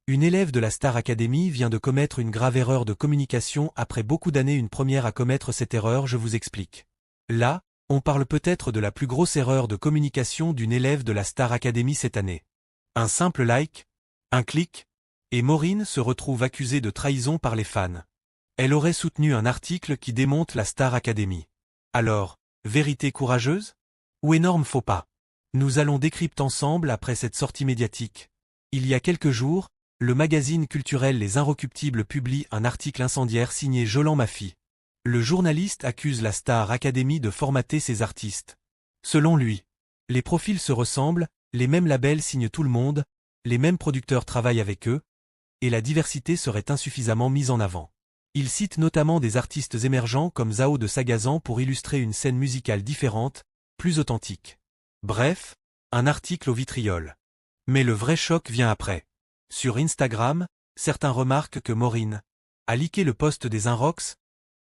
Une élève de la Star Academy vient de commettre une grave erreur de communication. Après beaucoup d'années, une première à commettre cette erreur, je vous explique. Là, on parle peut-être de la plus grosse erreur de communication d'une élève de la Star Academy cette année. Un simple like, un clic, et Maureen se retrouve accusée de trahison par les fans. Elle aurait soutenu un article qui démonte la Star Academy. Alors, vérité courageuse? Ou énorme faux pas? Nous allons décrypter ensemble après cette sortie médiatique. Il y a quelques jours, le magazine culturel Les Inrecuptibles publie un article incendiaire signé Jolan Mafi. Le journaliste accuse la Star Academy de formater ses artistes. Selon lui, les profils se ressemblent, les mêmes labels signent tout le monde, les mêmes producteurs travaillent avec eux, et la diversité serait insuffisamment mise en avant. Il cite notamment des artistes émergents comme Zao de Sagazan pour illustrer une scène musicale différente, plus authentique. Bref, un article au vitriol. Mais le vrai choc vient après. Sur Instagram, certains remarquent que Maureen a leaké le post des Inrocks,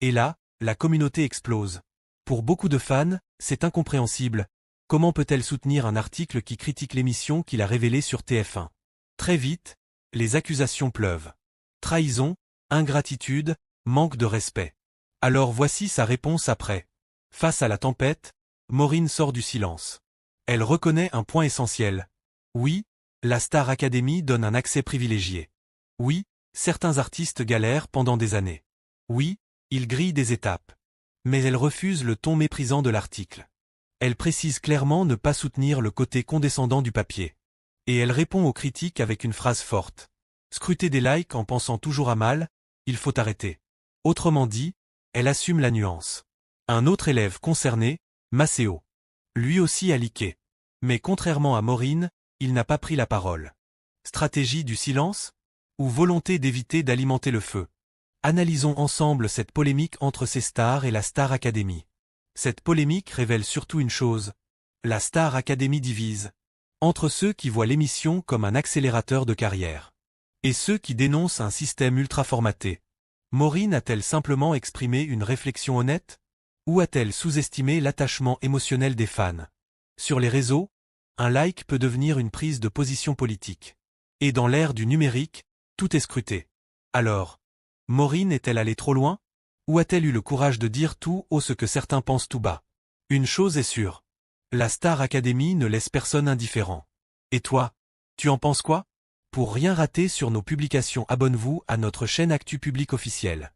et là, la communauté explose. Pour beaucoup de fans, c'est incompréhensible. Comment peut-elle soutenir un article qui critique l'émission qu'il a révélée sur TF1? Très vite, les accusations pleuvent. Trahison, ingratitude, manque de respect. Alors voici sa réponse après. Face à la tempête, Maureen sort du silence. Elle reconnaît un point essentiel. Oui, la Star Academy donne un accès privilégié. Oui, certains artistes galèrent pendant des années. Oui, ils grillent des étapes. Mais elle refuse le ton méprisant de l'article. Elle précise clairement ne pas soutenir le côté condescendant du papier. Et elle répond aux critiques avec une phrase forte. Scruter des likes en pensant toujours à mal, il faut arrêter. Autrement dit, elle assume la nuance. Un autre élève concerné, Maceo. Lui aussi a leaké. Mais contrairement à Maureen, il n'a pas pris la parole. Stratégie du silence? Ou volonté d'éviter d'alimenter le feu? Analysons ensemble cette polémique entre ces stars et la Star Academy. Cette polémique révèle surtout une chose. La Star Academy divise. Entre ceux qui voient l'émission comme un accélérateur de carrière. Et ceux qui dénoncent un système ultra formaté. Maureen a-t-elle simplement exprimé une réflexion honnête? Ou a-t-elle sous-estimé l'attachement émotionnel des fans? Sur les réseaux, un like peut devenir une prise de position politique. Et dans l'ère du numérique, tout est scruté. Alors, Maureen est-elle allée trop loin? Ou a-t-elle eu le courage de dire tout haut ce que certains pensent tout bas? Une chose est sûre. La Star Academy ne laisse personne indifférent. Et toi, tu en penses quoi? Pour rien rater sur nos publications, abonne-vous à notre chaîne Actu Public officielle.